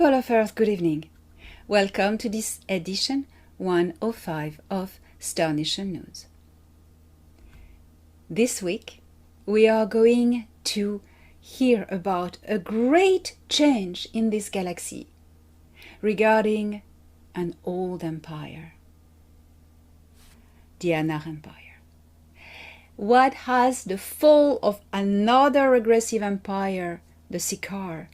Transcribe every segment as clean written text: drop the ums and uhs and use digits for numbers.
People of Earth, good evening. Welcome to this edition 105 of Star Nation News. This week, we are going to hear about a great change in this galaxy regarding an old empire, the Danaan Empire. What has the fall of another regressive empire, the Sikaar,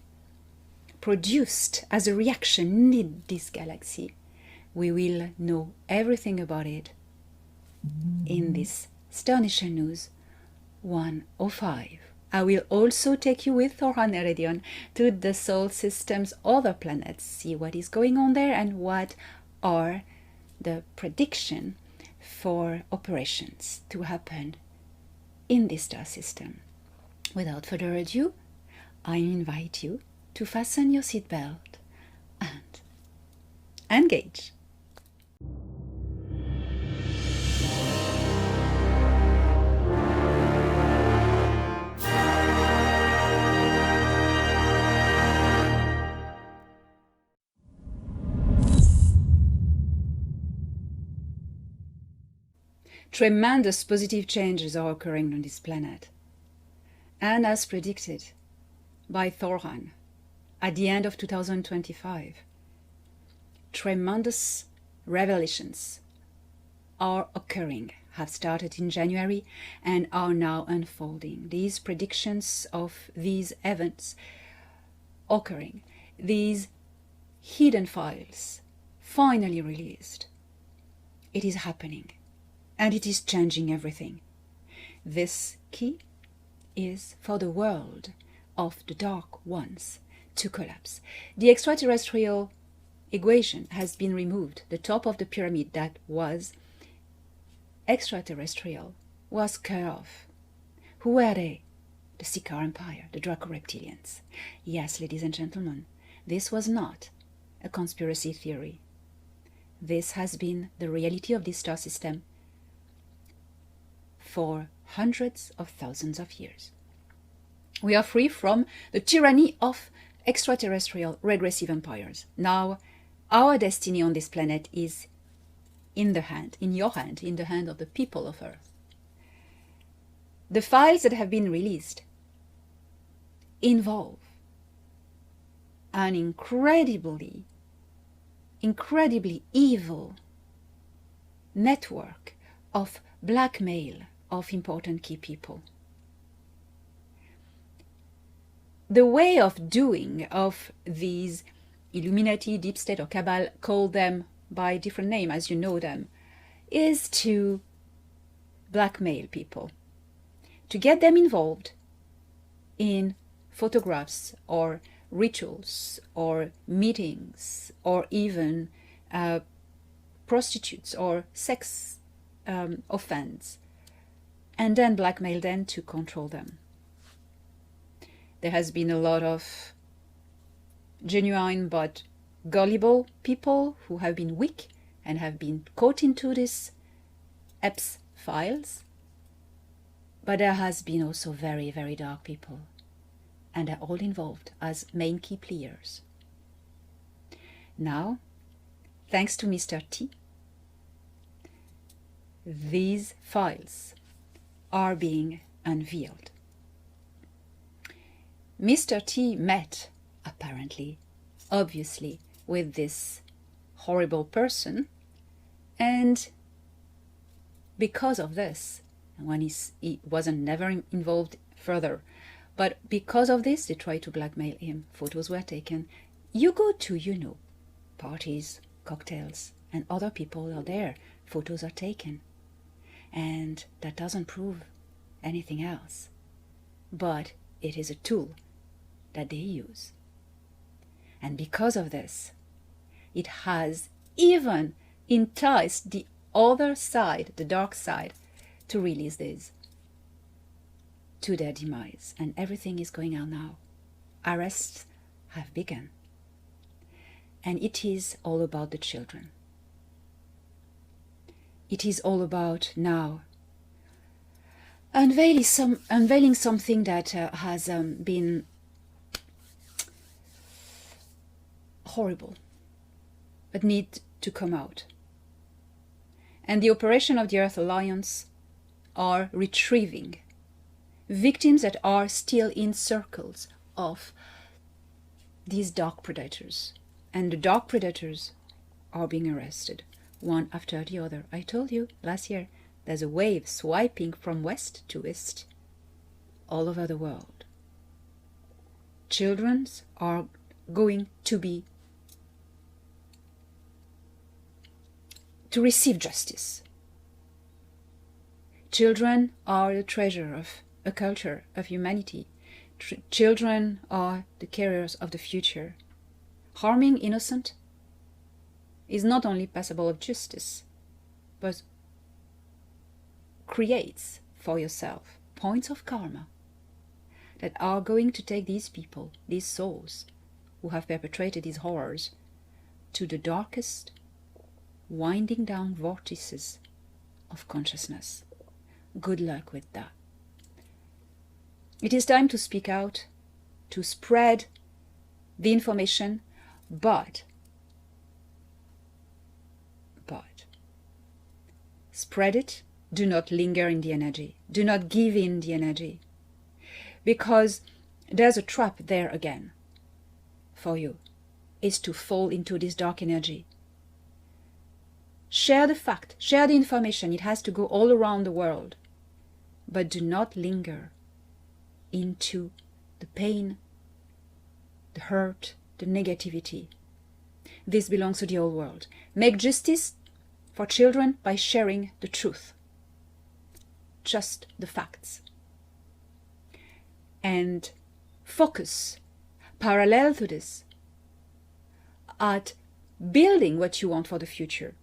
produced as a reaction in this galaxy? We will know everything about it in this Star Nation News 105. I will also take you with Thoran Eridion to the Solar System's other planets, see what is going on there and what are the prediction for operations to happen in this star system. Without further ado, I invite you to fasten your seatbelt and engage. Tremendous positive changes are occurring on this planet. And as predicted by Thoran, at the end of 2025, tremendous revelations are occurring, have started in January and are now unfolding. These predictions of these events occurring, these hidden files finally released. It is happening and it is changing everything. This key is for the world of the Dark Ones to collapse. The extraterrestrial equation has been removed. The top of the pyramid that was extraterrestrial was cut off. Who were they? The Sikaar Empire, the Draco Reptilians. Yes, ladies and gentlemen, this was not a conspiracy theory. This has been the reality of this star system for hundreds of thousands of years. We are free from the tyranny of extraterrestrial regressive empires. Now, our destiny on this planet is in your hand, in the hand of the people of Earth. The files that have been released involve an incredibly evil network of blackmail of important key people. The way of doing of these Illuminati, Deep State or Cabal, call them by different name as you know them, is to blackmail people, to get them involved in photographs or rituals or meetings or even prostitutes or sex offense, and then blackmail them to control them. There has been a lot of genuine but gullible people who have been weak and have been caught into this EPS files. But there has been also very, very dark people, and they're all involved as main key players. Now, thanks to Mr. T, these files are being unveiled. Mr. T met, apparently, obviously, with this horrible person, and because of this, when he wasn't never involved further, but because of this, they tried to blackmail him. Photos were taken. You go to, parties, cocktails, and other people are there. Photos are taken. And that doesn't prove anything else. But it is a tool that they use. And because of this, it has even enticed the other side, the dark side, to release this to their demise. And everything is going on now. Arrests have begun. And it is all about the children. It is all about now unveiling something that has been horrible, but need to come out. And the operation of the Earth Alliance are retrieving victims that are still in circles of these dark predators. And the dark predators are being arrested, one after the other. I told you last year, there's a wave swiping from west to east all over the world. Children are going to receive justice. Children are the treasure of a culture, of humanity. Children are the carriers of the future. Harming innocent is not only passible of justice, but creates for yourself points of karma that are going to take these people, these souls, who have perpetrated these horrors, to the darkest, winding down vortices of consciousness. Good luck with that. It is time to speak out, to spread the information, but spread it. Do not linger in the energy. Do not give in the energy. Because there's a trap there again for you, is to fall into this dark energy. Share the fact, share the information. It has to go all around the world. But do not linger into the pain, the hurt, the negativity. This belongs to the old world. Make justice for children by sharing the truth. Just the facts. And focus, parallel to this, at building what you want for the future.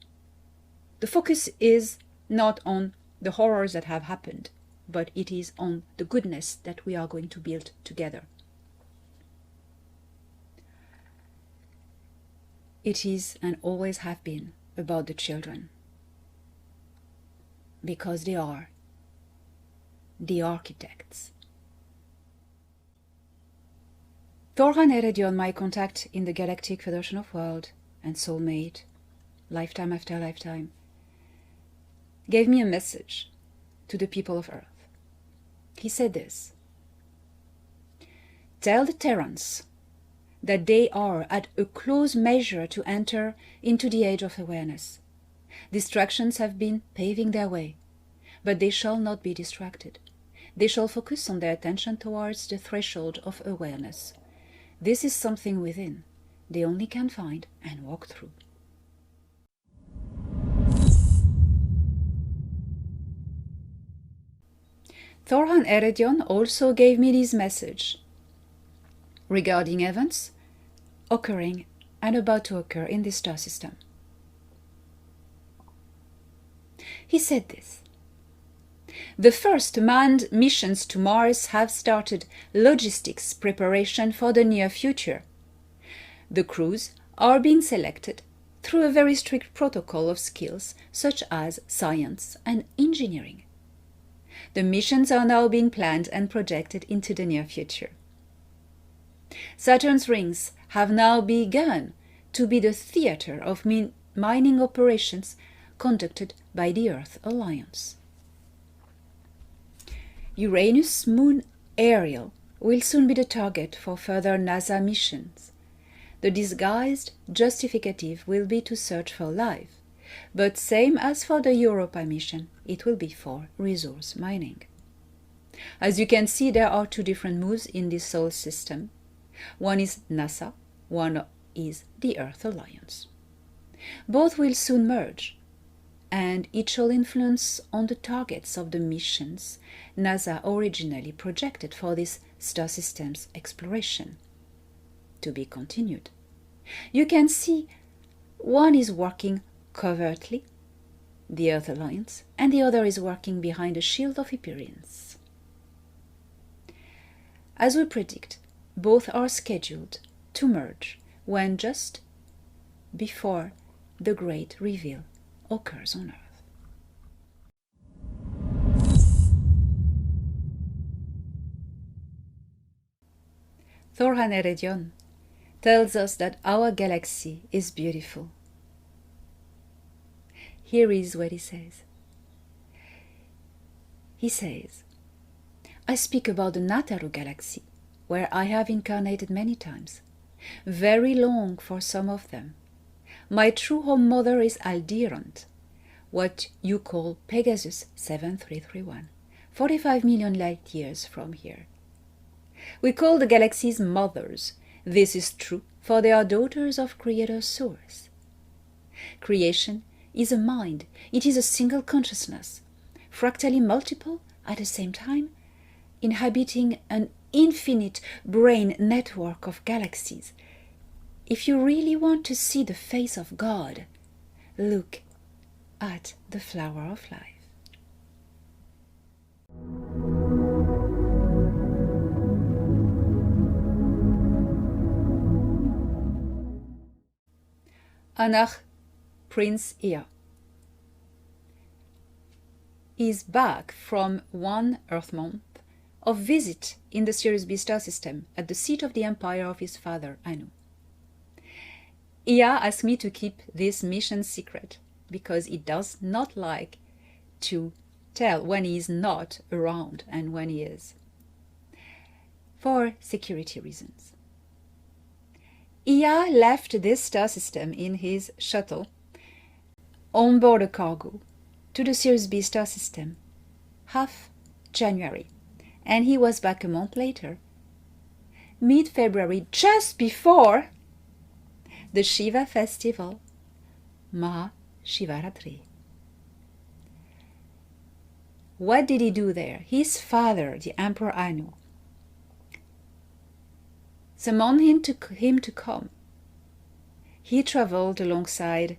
The focus is not on the horrors that have happened, but it is on the goodness that we are going to build together. It is and always have been about the children, because they are the architects. Thorhan Eredion, my contact in the Galactic Federation of World and soulmate, lifetime after lifetime, gave me a message to the people of Earth. He said this: tell the Terrans that they are at a close measure to enter into the age of awareness. Distractions have been paving their way, but they shall not be distracted. They shall focus on their attention towards the threshold of awareness. This is something within they only can find and walk through. Thorhan Eredion also gave me this message regarding events occurring and about to occur in this star system. He said this: the first manned missions to Mars have started logistics preparation for the near future. The crews are being selected through a very strict protocol of skills such as science and engineering. The missions are now being planned and projected into the near future. Saturn's rings have now begun to be the theater of mining operations conducted by the Earth Alliance. Uranus Moon Ariel will soon be the target for further NASA missions. The disguised justificative will be to search for life, but same as for the Europa mission, it will be for resource mining. As you can see, there are two different moves in this solar system. One is NASA, one is the Earth Alliance. Both will soon merge, and each will influence on the targets of the missions NASA originally projected for this star system's exploration. To be continued. You can see one is working covertly, the Earth Alliance, and the other is working behind a shield of Hyperions. As we predict, both are scheduled to merge when just before the great reveal occurs on Earth. Thorhan Eredion, tells us that our galaxy is beautiful. Here is what he says. He says, I speak about the Nataru galaxy, where I have incarnated many times, very long for some of them. My true home mother is Alderan, what you call Pegasus 7331, 45 million light years from here. We call the galaxies mothers. This is true, for they are daughters of Creator Source. Creation is a mind. It is a single consciousness, fractally multiple at the same time, inhabiting an infinite brain network of galaxies. If you really want to see the face of God, look at the flower of life. Anach, Prince Ea, is back from 1 Earth month of visit in the Sirius B star system at the seat of the empire of his father, Anu. Ea asked me to keep this mission secret because he does not like to tell when he is not around and when he is, for security reasons. Ea left this star system in his shuttle on board a cargo to the Sirius B star system, half January, and he was back a month later, mid-February, just before the Shiva festival, Maha Shivaratri. What did he do there? His father, the Emperor Anu, summoned him to come. He traveled alongside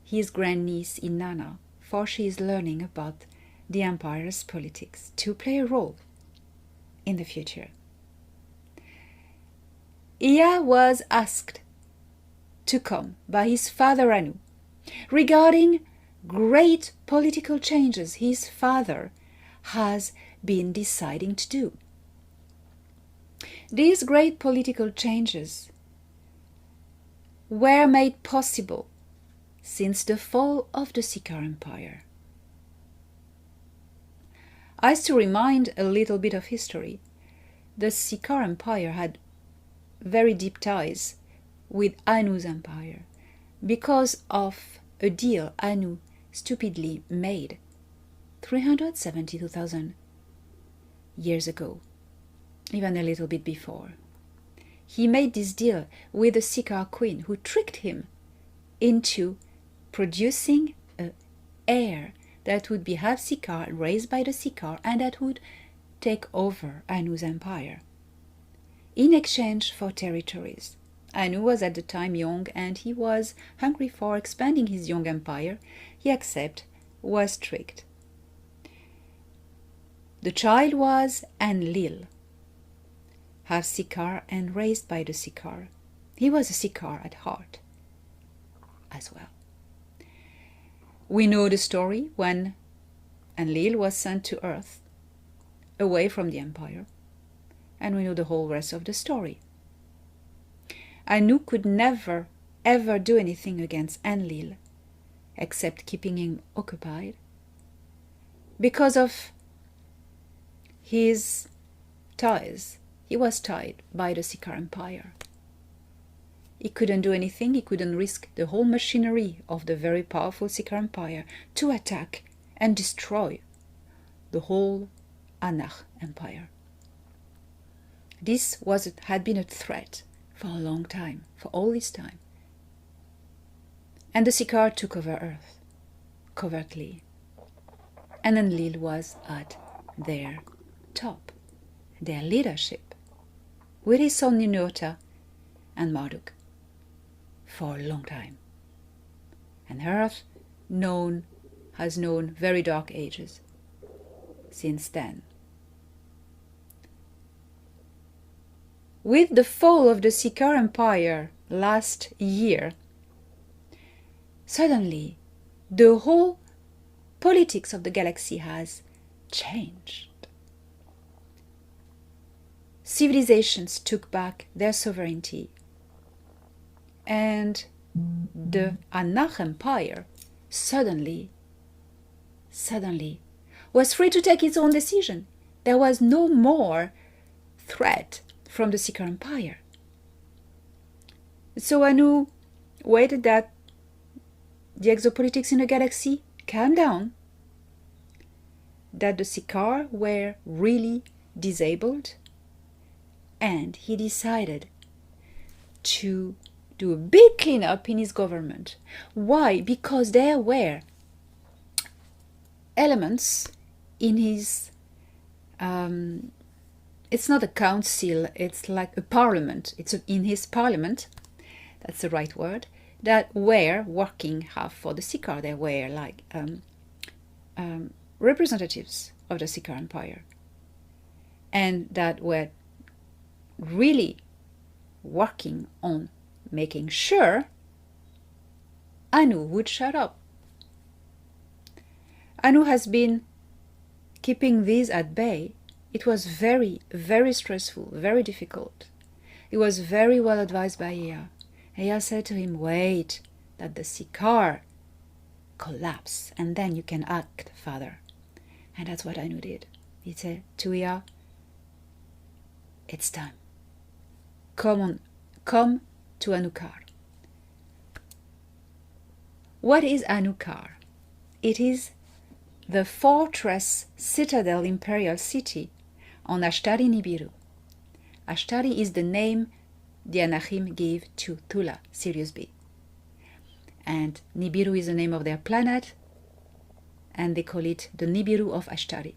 his grandniece Inanna, for she is learning about the empire's politics to play a role in the future. Ea was asked to come by his father Anu regarding great political changes his father has been deciding to do. These great political changes were made possible since the fall of the Sikar Empire. As to remind a little bit of history, the Sikar Empire had very deep ties with Anu's empire because of a deal Anu stupidly made 372,000 years ago, even a little bit before. He made this deal with the Sikar queen, who tricked him into producing an heir that would be half Sikar, raised by the Sikar, and that would take over Anu's empire in exchange for territories. Anu was at the time young, and he was hungry for expanding his young empire. He accepted, was tricked. The child was Enlil, half Sikar and raised by the Sikar. He was a Sikar at heart as well. We know the story when Enlil was sent to Earth, away from the empire, and we know the whole rest of the story. Anu could never, ever do anything against Enlil, except keeping him occupied, because of his ties. He was tied by the Sikar Empire. He couldn't do anything. He couldn't risk the whole machinery of the very powerful Sikar Empire to attack and destroy the whole Anach Empire. This had been a threat for a long time, for all this time. And the Sikar took over Earth, covertly. And Enlil was at their top, their leadership, with his son Ninurta and Marduk, for a long time. And Earth has known very dark ages since then. With the fall of the Sikar Empire last year, suddenly the whole politics of the galaxy has changed. Civilizations took back their sovereignty And the Anak Empire suddenly was free to take its own decision. There was no more threat from the Seeker Empire. So Anu waited that the exopolitics in the galaxy calmed down, that the Seeker were really disabled, and he decided to do a big cleanup in his government. Why? Because there were elements in his it's not a council, it's like a parliament. It's in his parliament, that's the right word, that were working half for the Seeker. They were like representatives of the Seeker Empire, and that were really working on making sure Anu would shut up. Anu has been keeping these at bay. It was very, very stressful, very difficult. He was very well advised by Ea. Ea said to him, wait, that the Seeker collapse, and then you can act, father. And that's what Anu did. He said to Ea, it's time. Come to Anukar. What is Anukar? It is the fortress citadel imperial city on Ashtari-Nibiru. Ashtari is the name the Anachim gave to Tula, Sirius B. And Nibiru is the name of their planet, and they call it the Nibiru of Ashtari.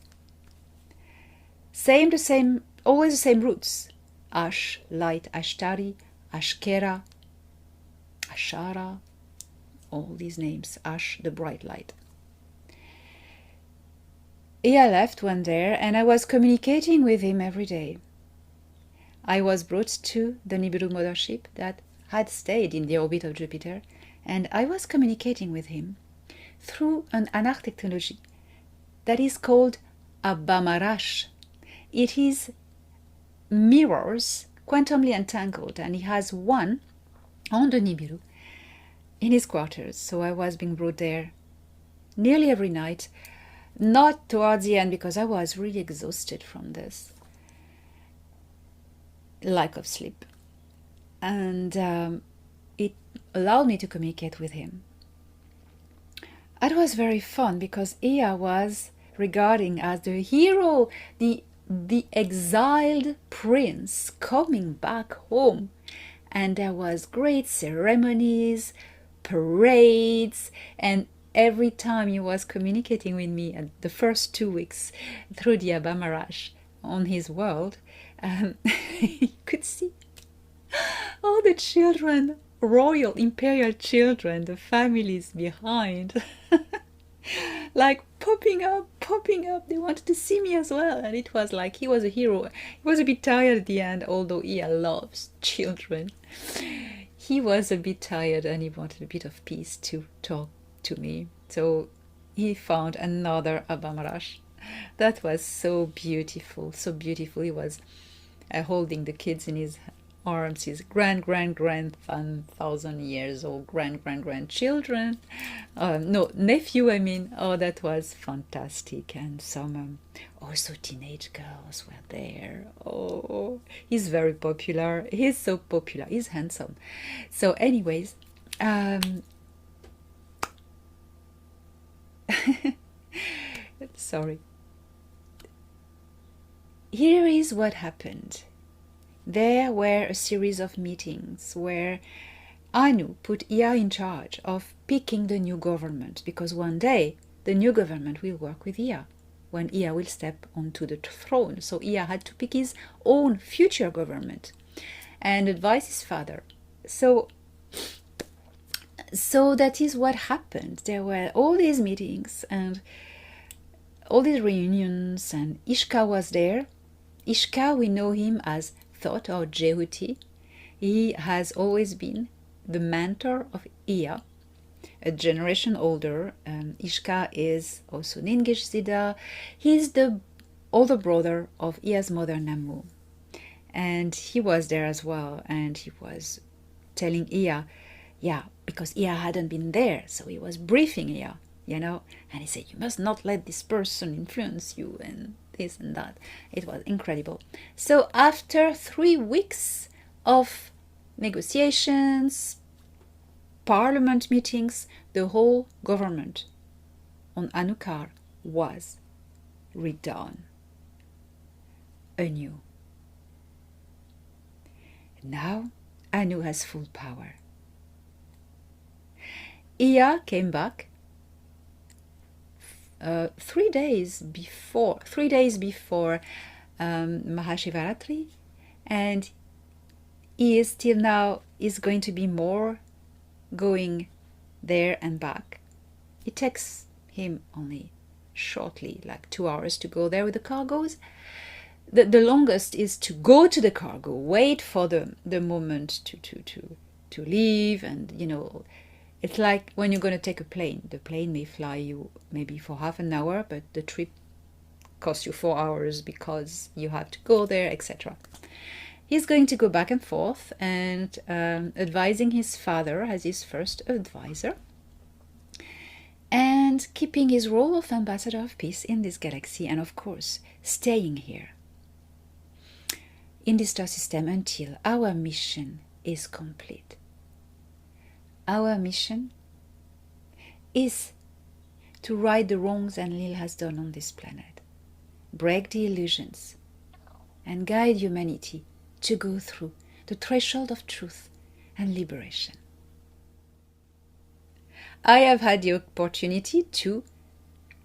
Always the same roots. Ash, light, Ashtari, Ashkera, Ashara, all these names. Ash, the bright light. Ea left one day, and I was communicating with him every day. I was brought to the Nibiru mothership that had stayed in the orbit of Jupiter, and I was communicating with him through an Anak technology that is called a Bamarash. It is mirrors, quantumly entangled, and he has one on the Nibiru in his quarters. So I was being brought there nearly every night, not towards the end because I was really exhausted from this lack of sleep, and it allowed me to communicate with him. It was very fun because Ea was regarding as the hero, the exiled prince coming back home, and there was great ceremonies, parades, and every time he was communicating with me at the first 2 weeks through the Abamarash on his world, you could see all the children, royal imperial children, the families behind, like popping up. They wanted to see me as well, and it was like he was a hero. He was a bit tired at the end, although he loves children. He was a bit tired and he wanted a bit of peace to talk to me. So he found another Abamarash. That was so beautiful, so beautiful. He was holding the kids in his arms, his grand-1,000 years old grandchildren. No, nephew, I mean. Oh, that was fantastic. And some also teenage girls were there. Oh, he's very popular. He's so popular. He's handsome. So anyways, sorry. Here is what happened. There were a series of meetings where Anu put Ea in charge of picking the new government, because one day the new government will work with Ea when Ea will step onto the throne. So Ea had to pick his own future government and advise his father. So that is what happened. There were all these meetings and all these reunions, and Ishka was there. Ishka, we know him as Thought or Jehuti. He has always been the mentor of Ea, a generation older. Ishka is also Ningish Zida. He's the older brother of Ea's mother Namu, and he was there as well, and he was telling Ea, yeah, because Ea hadn't been there, so he was briefing Ea, you know, and he said, you must not let this person influence you and this and that. It was incredible. So after 3 weeks of negotiations, parliament meetings, the whole government on Anukar was redone anew. Now Anu has full power. Ea came back 3 days before Mahashivaratri, and he is still now is going to be more going there and back. It takes him only shortly, like 2 hours to go there with the cargoes. The longest is to go to the cargo, wait for the moment to leave, and you know, it's like when you're going to take a plane. The plane may fly you maybe for half an hour, but the trip costs you 4 hours because you have to go there, etc. He's going to go back and forth and advising his father as his first advisor, and keeping his role of ambassador of peace in this galaxy, and of course staying here in this star system until our mission is complete. Our mission is to right the wrongs Enlil has done on this planet, break the illusions, and guide humanity to go through the threshold of truth and liberation. I have had the opportunity to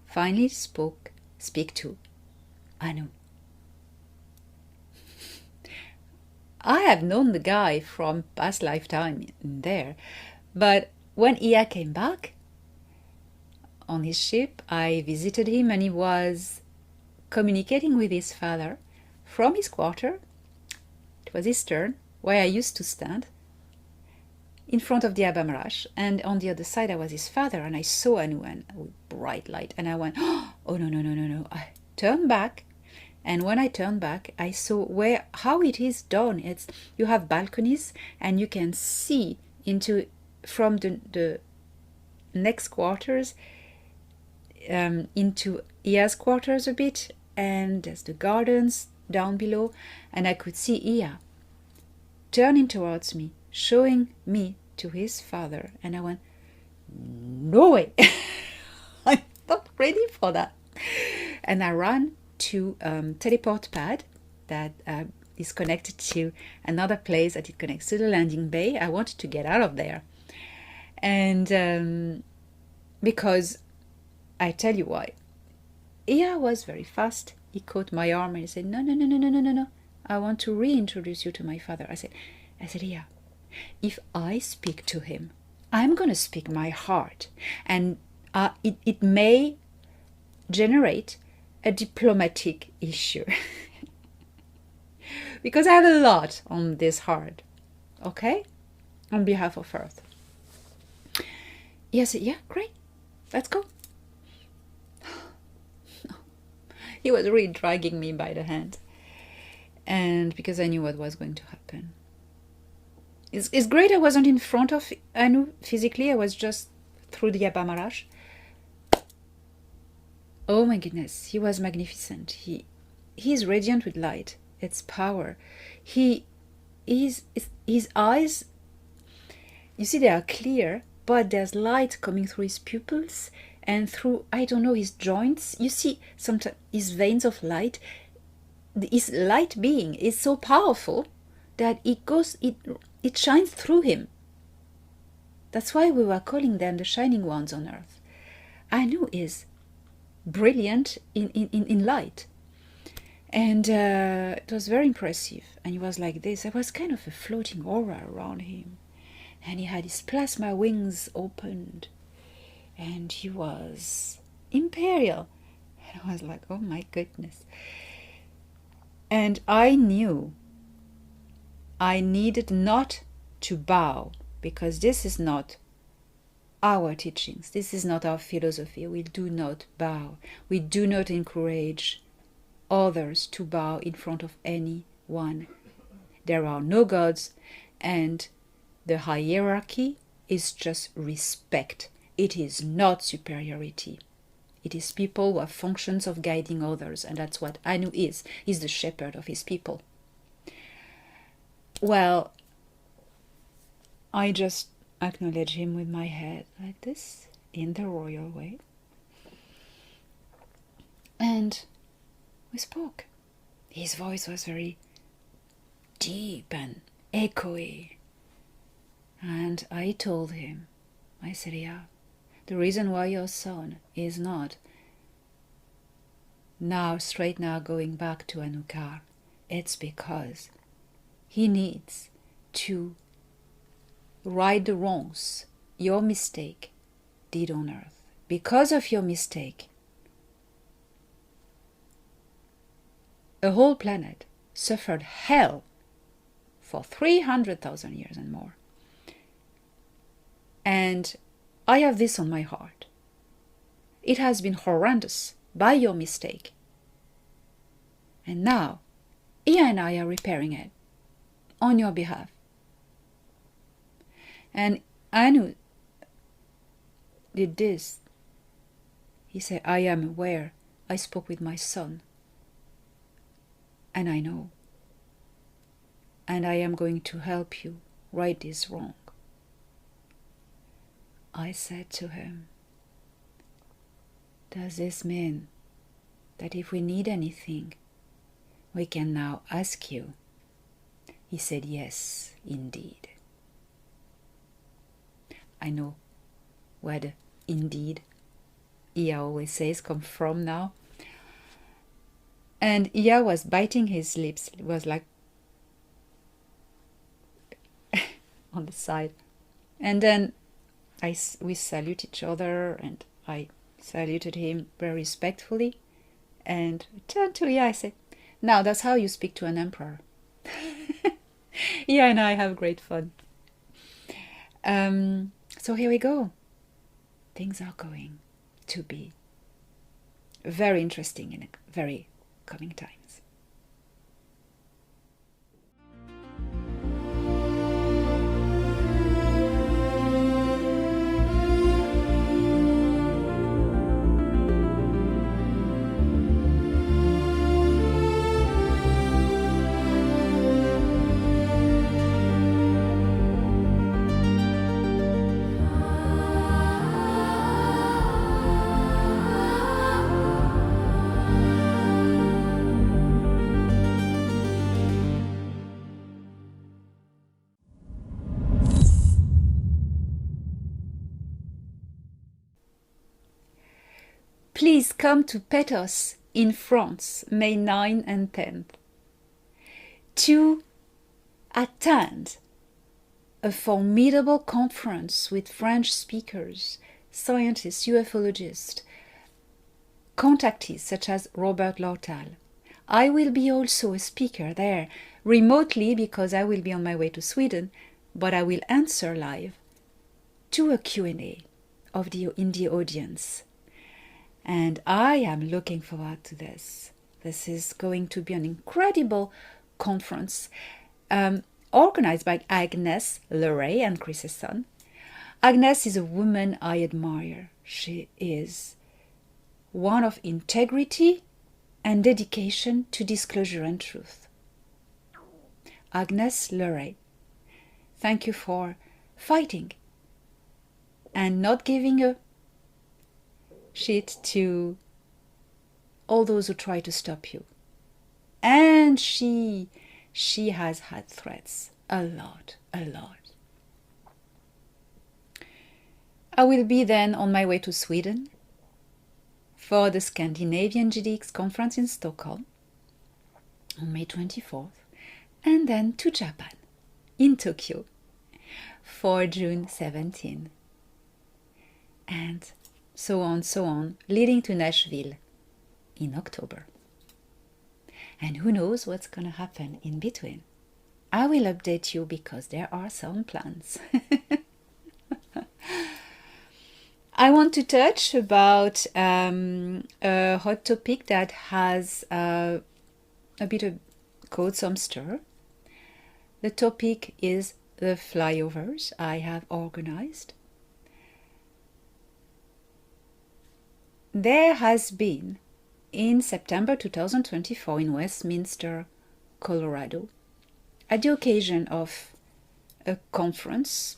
finally speak to Anu. I have known the guy from past lifetime in there, but when Ea came back on his ship, I visited him, and he was communicating with his father from his quarter. It was his turn, where I used to stand, in front of the Abamarash, and on the other side I was his father, and I saw Anu with bright light, and I went, oh no. I turned back, and when I turned back, I saw how it is done. It's, you have balconies, and you can see from the next quarters into Ea's quarters a bit, and there's the gardens down below, and I could see Ea turning towards me, showing me to his father, and I went, no way, I'm not ready for that. And I ran to teleport pad that is connected to another place that it connects to the landing bay. I wanted to get out of there, and because I tell you why. Ea was very fast. He caught my arm and he said, no, I want to reintroduce you to my father. I said, Ea, if I speak to him, I'm going to speak my heart, and it may generate a diplomatic issue because I have a lot on this heart, okay, on behalf of Earth. He said, yeah, great, let's go. He was really dragging me by the hand, and because I knew what was going to happen. It's great I wasn't in front of Anu physically, I was just through the Abamarash. Oh my goodness, he was magnificent. He is radiant with light. It's power. His eyes, you see, they are clear, but there's light coming through his pupils and through, I don't know, his joints. You see sometimes his veins of light. His light being is so powerful that it shines through him. That's why we were calling them the shining ones on Earth. Anu is brilliant in light, and it was very impressive. And he was like this. There was kind of a floating aura around him, and he had his plasma wings opened, and he was imperial, and I was like, oh my goodness. And I knew I needed not to bow, because this is not our teachings. This is not our philosophy. We do not bow. We do not encourage others to bow in front of anyone. There are no gods, and The hierarchy is just respect. It is not superiority. It is people who have functions of guiding others, and that's what Anu is. He's the shepherd of his people. Well, I just acknowledge him with my head like this, in the royal way. And we spoke. His voice was very deep and echoey. And I told him, I said, yeah, the reason why your son is not straight now going back to Anukar, it's because he needs to right the wrongs your mistake did on earth. Because of your mistake, a whole planet suffered hell for 300,000 years and more. And I have this on my heart. It has been horrendous by your mistake. And now, Ia and I are repairing it on your behalf. And Anu did this. He said, I am aware. I spoke with my son. And I know. And I am going to help you right this wrong. I said to him, does this mean that if we need anything, we can now ask you? He said, yes, indeed. I know where the indeed Ia always says come from now. And Ia was biting his lips. It was like on the side. And then we salute each other, and I saluted him very respectfully. And turned to Ia, I said, now that's how you speak to an emperor. Ia and I have great fun. So here we go. Things are going to be very interesting in very coming times. Please come to Pétos in France, May 9 and 10th, to attend a formidable conference with French speakers, scientists, ufologists, contactees such as Robert Lortal. I will be also a speaker there, remotely because I will be on my way to Sweden, but I will answer live to a Q&A in the audience. And I am looking forward to this. This is going to be an incredible conference organized by Agnes Leray and Chris's son. Agnes is a woman I admire. She is one of integrity and dedication to disclosure and truth. Agnes Leray, thank you for fighting and not giving a shit to all those who try to stop you. And she has had threats. A lot. I will be then on my way to Sweden for the Scandinavian GDX conference in Stockholm on May 24th, and then to Japan in Tokyo for June 17. And so on, leading to Nashville in October. And who knows what's going to happen in between. I will update you because there are some plans. I want to touch about a hot topic that has a bit of caused some stir. The topic is the flyovers I have organized. There has been, in September 2024 in Westminster, Colorado, at the occasion of a conference.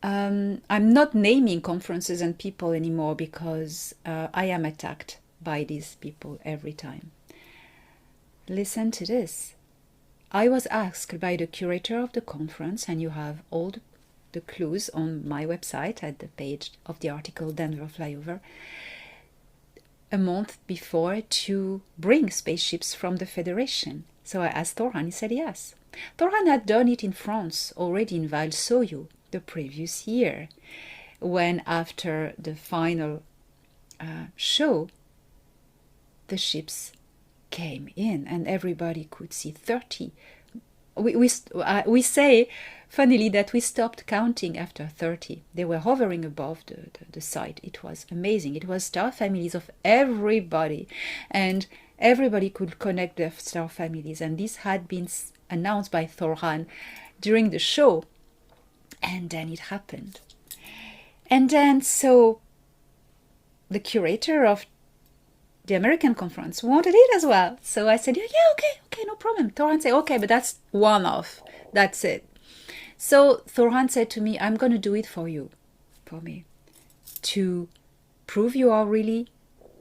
I'm not naming conferences and people anymore because I am attacked by these people every time. Listen to this. I was asked by the curator of the conference, and you have all the clues on my website at the page of the article Denver Flyover, a month before to bring spaceships from the Federation. So I asked Thoran, he said yes. Thoran had done it in France already in Val-Soyeux the previous year, when after the final show, the ships came in and everybody could see 30. We say, funnily, that we stopped counting after 30. They were hovering above the site. It was amazing. It was star families of everybody, and everybody could connect their star families. And this had been announced by Thoran during the show, and then it happened. And then so the curator of the American conference wanted it as well. So I said, yeah, okay, no problem. Thoran said, okay, but that's one off. That's it. So Thoran said to me, I'm going to do it for me, to prove you are really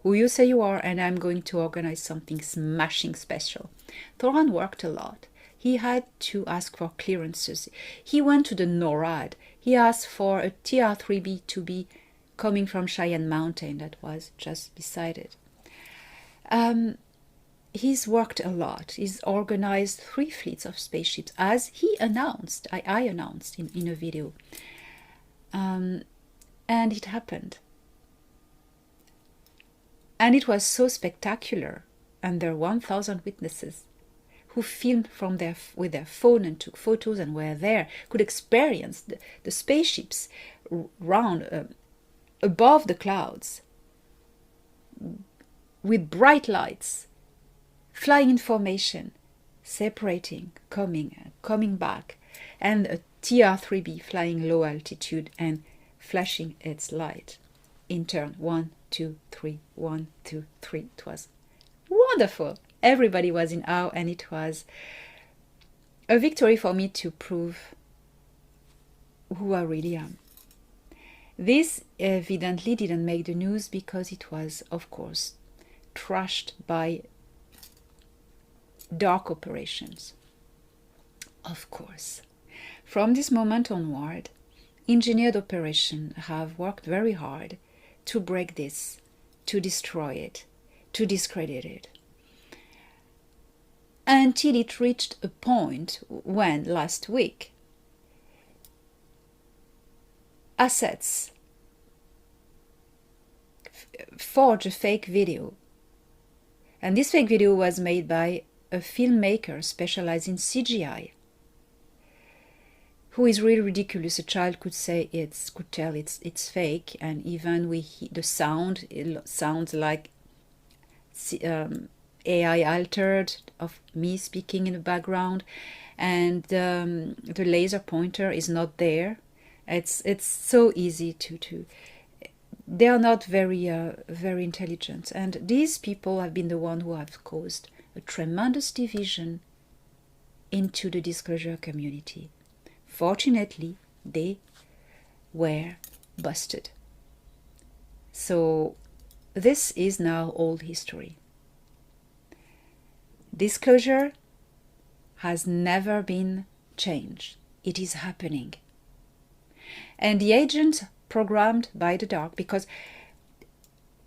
who you say you are, and I'm going to organize something smashing special. Thoran worked a lot. He had to ask for clearances. He went to the NORAD. He asked for a TR-3B to be coming from Cheyenne Mountain that was just beside it. He's worked a lot. He's organized 3 fleets of spaceships, as he announced. I announced in a video. And it happened. And it was so spectacular. And there were 1,000 witnesses who filmed with their phone and took photos and were there, could experience the spaceships round above the clouds with bright lights, flying in formation, separating, coming back, and a TR-3B flying low altitude and flashing its light in turn. 1, 2, 3, 1, 2, 3. It was wonderful. Everybody was in awe, and it was a victory for me to prove who I really am. This evidently didn't make the news because it was, of course, trashed by dark operations. Of course. From this moment onward, engineered operations have worked very hard to break this, to destroy it, to discredit it, until it reached a point when, last week, assets forged a fake video. And this fake video was made by a filmmaker specialized in CGI, who is really ridiculous. A child could tell it's fake, and even the sound, it sounds like AI altered of me speaking in the background, and the laser pointer is not there. It's so easy to they are not very intelligent, and these people have been the one who have caused a tremendous division into the disclosure community. Fortunately, they were busted. So this is now old history. Disclosure has never been changed. It is happening. And the agents programmed by the dark, because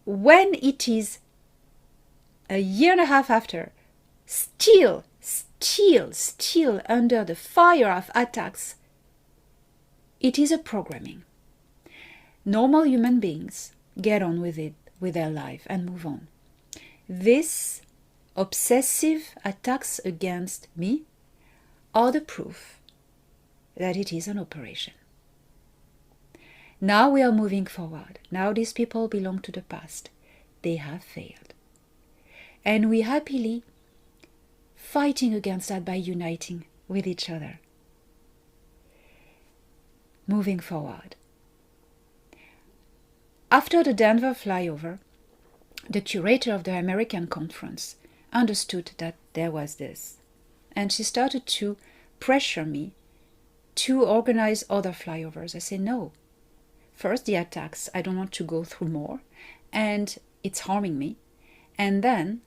when it is a year and a half after, still under the fire of attacks, it is a programming. Normal human beings get on with it, with their life, and move on. This obsessive attacks against me are the proof that it is an operation. Now we are moving forward. Now these people belong to the past. They have failed. And we happily fighting against that by uniting with each other. Moving forward. After the Denver flyover, the curator of the American conference understood that there was this, and she started to pressure me to organize other flyovers. I said, no. First, the attacks, I don't want to go through more, and it's harming me. And then,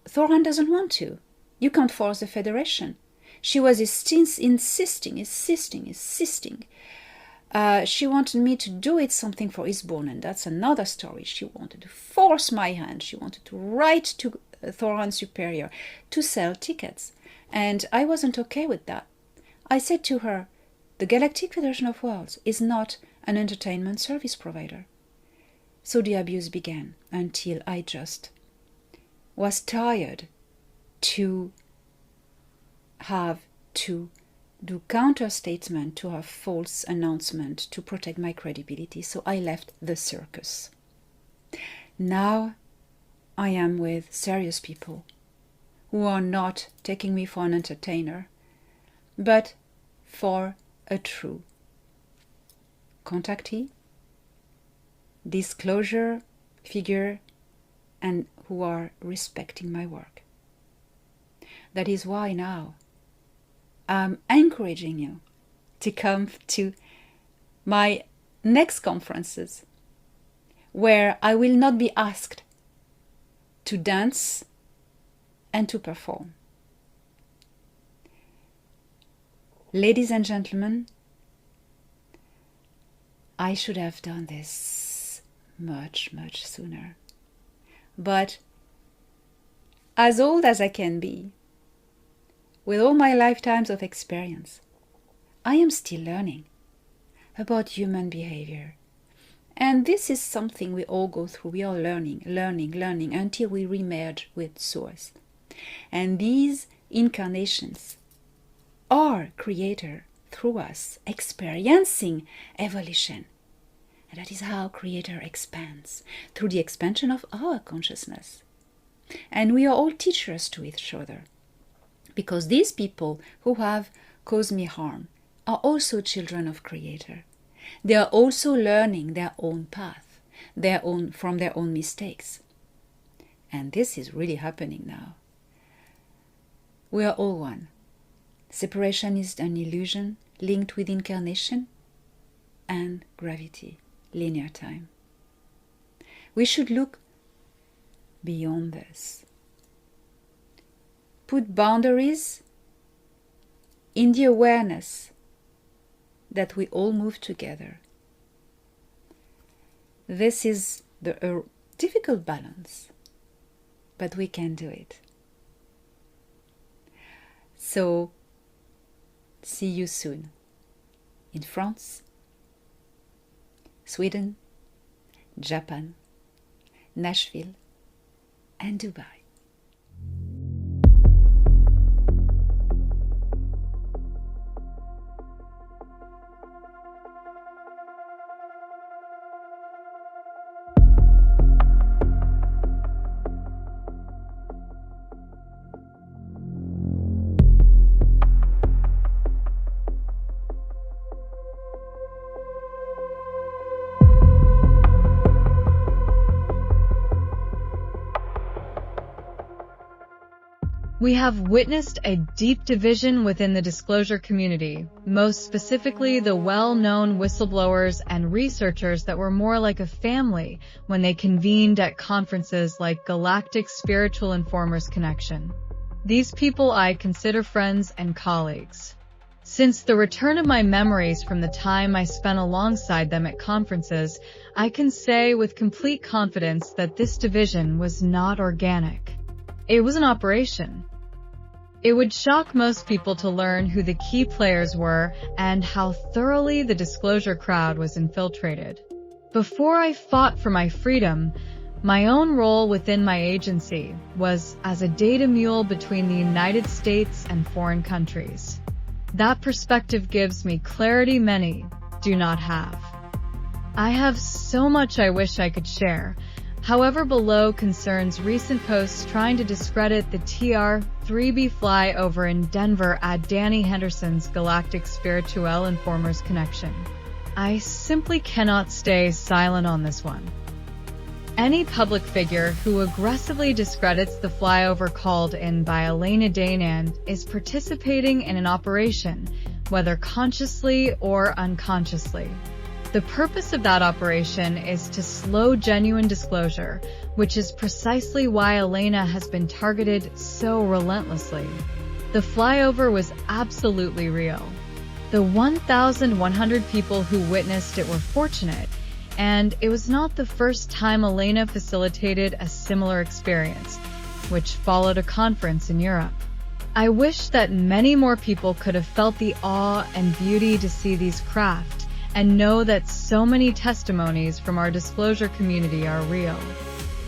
Thoran doesn't want to. You can't force the Federation. She was insisting. She wanted me to do it something for Eastbourne, and that's another story. She wanted to force my hand. She wanted to write to Thoran's superior to sell tickets. And I wasn't okay with that. I said to her, the Galactic Federation of Worlds is not an entertainment service provider. So the abuse began until I just was tired to have to do counter-statement to her false announcement to protect my credibility. So I left the circus. Now I am with serious people who are not taking me for an entertainer, but for a true contactee, disclosure figure, and who are respecting my work. That is why now I'm encouraging you to come to my next conferences, where I will not be asked to dance and to perform. Ladies and gentlemen, I should have done this much sooner. But as old as I can be, with all my lifetimes of experience, I am still learning about human behavior. And this is something we all go through. We are learning until we remerge with Source. And these incarnations are Creator through us, experiencing evolution. And that is how Creator expands, through the expansion of our consciousness. And we are all teachers to each other, because these people who have caused me harm are also children of Creator. They are also learning their own path, from their own mistakes. And this is really happening now. We are all one. Separation is an illusion linked with incarnation and gravity, linear time. We should look beyond this. Put boundaries in the awareness that we all move together. This is a difficult balance, but we can do it. So, see you soon in France, Sweden, Japan, Nashville, and Dubai. We have witnessed a deep division within the disclosure community, most specifically the well-known whistleblowers and researchers that were more like a family when they convened at conferences like Galactic Spiritual Informers Connection. These people I consider friends and colleagues. Since the return of my memories from the time I spent alongside them at conferences, I can say with complete confidence that this division was not organic. It was an operation. It would shock most people to learn who the key players were and how thoroughly the disclosure crowd was infiltrated. Before I fought for my freedom, my own role within my agency was as a data mule between the United States and foreign countries. That perspective gives me clarity many do not have. I have so much I wish I could share. However, below concerns recent posts trying to discredit the TR 3B flyover in Denver at Danny Henderson's Galactic Spirituelle Informers connection. I simply cannot stay silent on this one. Any public figure who aggressively discredits the flyover called in by Elena Danaan is participating in an operation, whether consciously or unconsciously. The purpose of that operation is to slow genuine disclosure, which is precisely why Elena has been targeted so relentlessly. The flyover was absolutely real. The 1,100 people who witnessed it were fortunate, and it was not the first time Elena facilitated a similar experience, which followed a conference in Europe. I wish that many more people could have felt the awe and beauty to see these craft and know that so many testimonies from our disclosure community are real.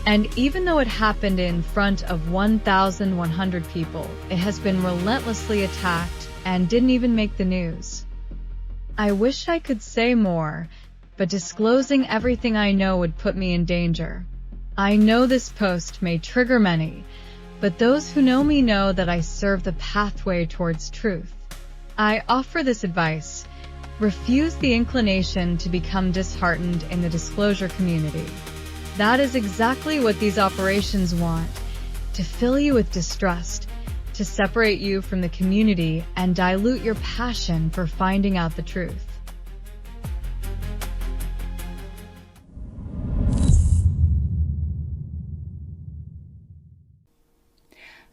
And even though it happened in front of 1,100 people, it has been relentlessly attacked and didn't even make the news. I wish I could say more, but disclosing everything I know would put me in danger. I know this post may trigger many, but those who know me know that I serve the pathway towards truth. I offer this advice: refuse the inclination to become disheartened in the disclosure community. That is exactly what these operations want, to fill you with distrust, to separate you from the community and dilute your passion for finding out the truth.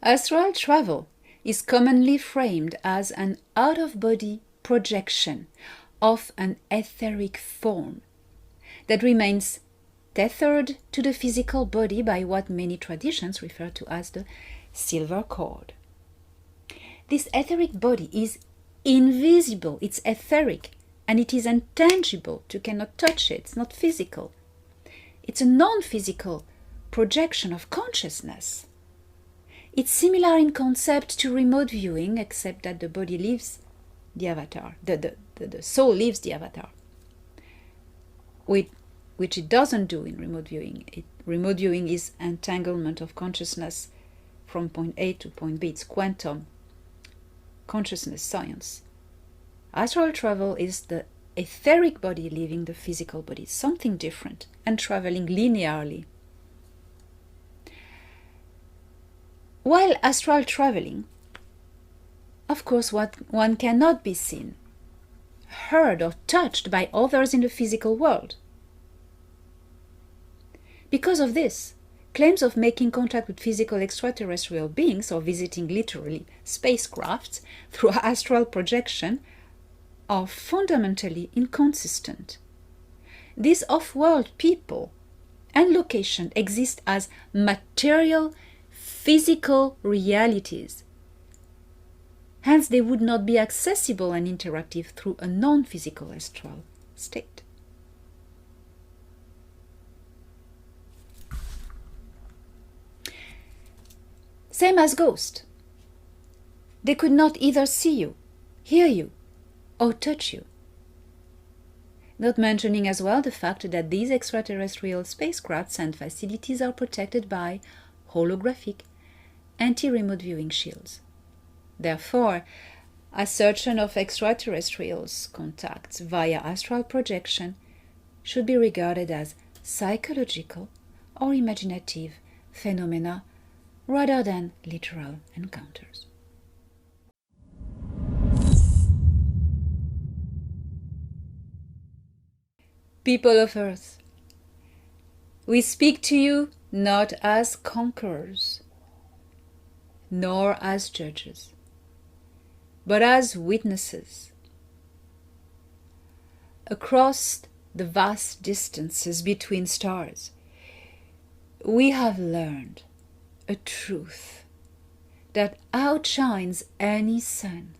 Astral travel is commonly framed as an out-of-body projection of an etheric form that remains tethered to the physical body by what many traditions refer to as the silver cord. This etheric body is invisible, it's etheric, and it is intangible. You cannot touch it, it's not physical. It's a non-physical projection of consciousness. It's similar in concept to remote viewing, except that the body leaves the avatar, the soul leaves the avatar, which it doesn't do in remote viewing. Remote viewing is entanglement of consciousness from point A to point B. It's quantum consciousness science. Astral travel is the etheric body leaving the physical body, something different, and traveling linearly. While astral traveling, of course, one cannot be seen, heard, or touched by others in the physical world. Because of this, claims of making contact with physical extraterrestrial beings or visiting literally spacecrafts through astral projection are fundamentally inconsistent. These off-world people and location exist as material physical realities. Hence, they would not be accessible and interactive through a non-physical astral state. Same as ghosts. They could not either see you, hear you, or touch you. Not mentioning as well the fact that these extraterrestrial spacecrafts and facilities are protected by holographic anti-remote viewing shields. Therefore, assertion of extraterrestrials' contacts via astral projection should be regarded as psychological or imaginative phenomena rather than literal encounters. People of Earth, we speak to you not as conquerors, nor as judges, but as witnesses. Across the vast distances between stars, we have learned a truth that outshines any sun.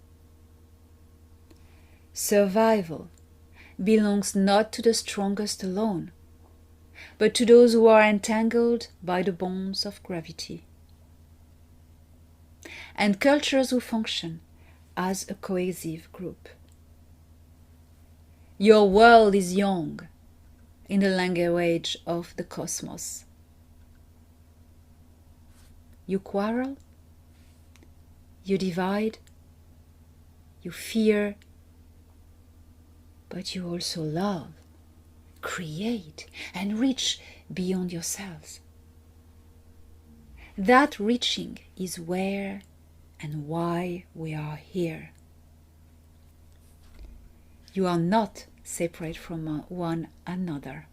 Survival belongs not to the strongest alone, but to those who are entangled by the bonds of gravity, and cultures who function as a cohesive group. Your world is young in the language of the cosmos. You quarrel, You divide, you fear, but you also love, create, and reach beyond yourselves. That reaching is where and why we are here. You are not separate from one another.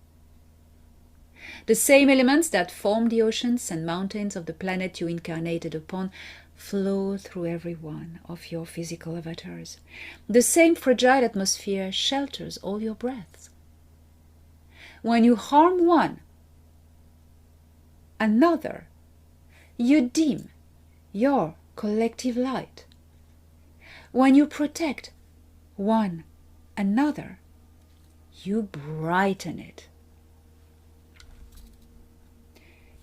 The same elements that form the oceans and mountains of the planet you incarnated upon flow through every one of your physical avatars. The same fragile atmosphere shelters all your breaths. When you harm one another, you dim your collective light. When you protect one another, you brighten it.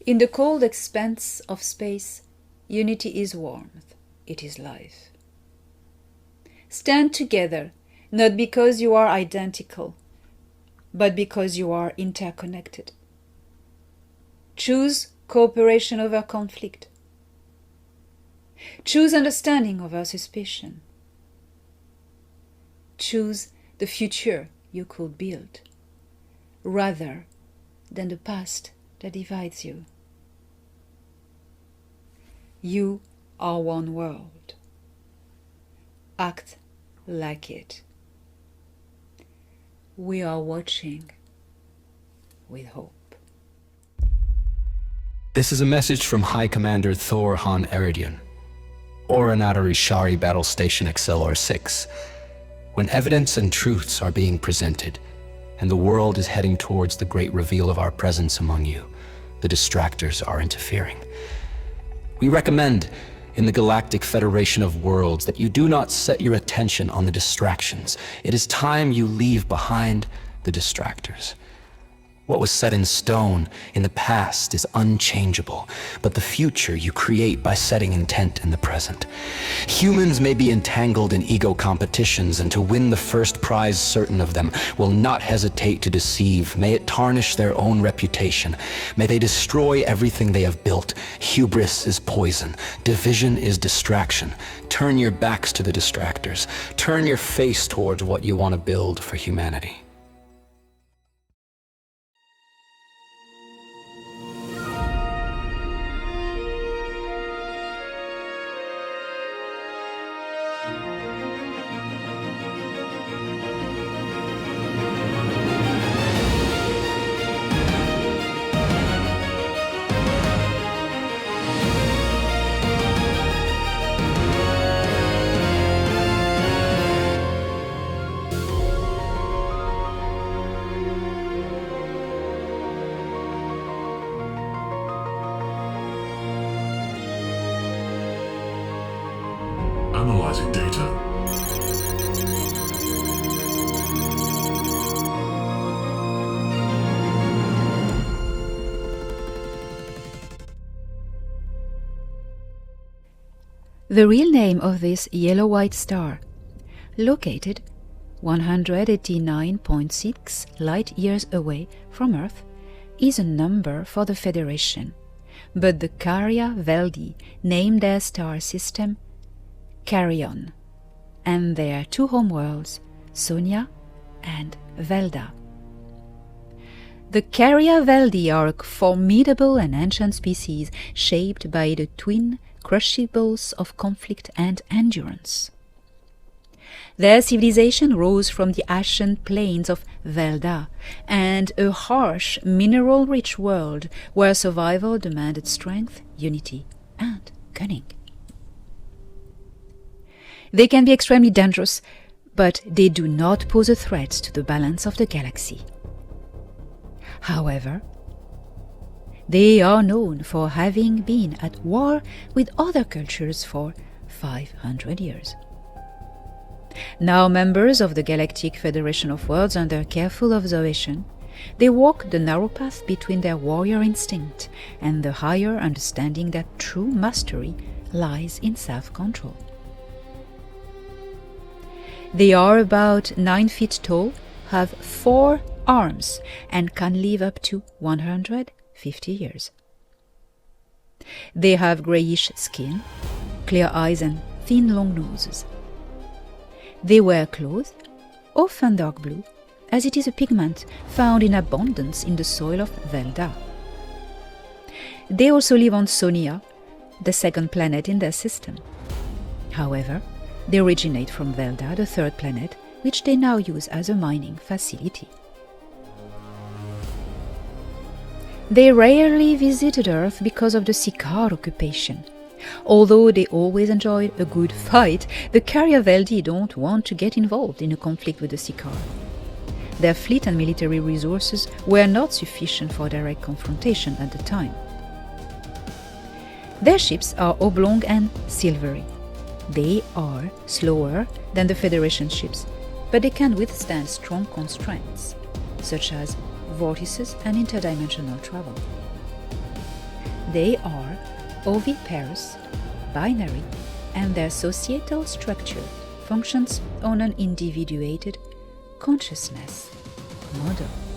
In the cold expanse of space, unity is warmth, it is life. Stand together, not because you are identical, but because you are interconnected. Choose cooperation over conflict. Choose understanding over suspicion. Choose the future you could build, rather than the past that divides you. You are one world. Act like it. We are watching with hope. This is a message from High Commander Thor Han Eridian, Oranatari Shari Battle Station XLR-6. When evidence and truths are being presented, and the world is heading towards the great reveal of our presence among you, the distractors are interfering. We recommend, in the Galactic Federation of Worlds, that you do not set your attention on the distractions. It is time you leave behind the distractors. What was set in stone in the past is unchangeable, but the future you create by setting intent in the present. Humans may be entangled in ego competitions, and to win the first prize certain of them will not hesitate to deceive. May it tarnish their own reputation. May they destroy everything they have built. Hubris is poison. Division is distraction. Turn your backs to the distractors. Turn your face towards what you want to build for humanity. Analyzing data. The real name of this yellow-white star, located 189.6 light-years away from Earth, is a number for the Federation, but the Carya Veldi named their star system Carrion, and their two homeworlds, Sonia and Velda. The Carya Veldi are a formidable and ancient species shaped by the twin crucibles of conflict and endurance. Their civilization rose from the ashen plains of Velda and a harsh, mineral-rich world where survival demanded strength, unity, and cunning. They can be extremely dangerous, but they do not pose a threat to the balance of the galaxy. However, they are known for having been at war with other cultures for 500 years. Now members of the Galactic Federation of Worlds under careful observation, they walk the narrow path between their warrior instinct and the higher understanding that true mastery lies in self-control. They are about 9 feet tall, have 4 arms, and can live up to 150 years. They have grayish skin, clear eyes and thin long noses. They wear clothes, often dark blue, as it is a pigment found in abundance in the soil of Velda. They also live on Sonia, the second planet in their system. However, they originate from Velda, the third planet, which they now use as a mining facility. They rarely visited Earth because of the Sikaar occupation. Although they always enjoyed a good fight, the carrier Veldi don't want to get involved in a conflict with the Sikaar. Their fleet and military resources were not sufficient for direct confrontation at the time. Their ships are oblong and silvery. They are slower than the Federation ships, but they can withstand strong constraints, such as vortices and interdimensional travel. They are oviparous, binary, and their societal structure functions on an individuated consciousness model.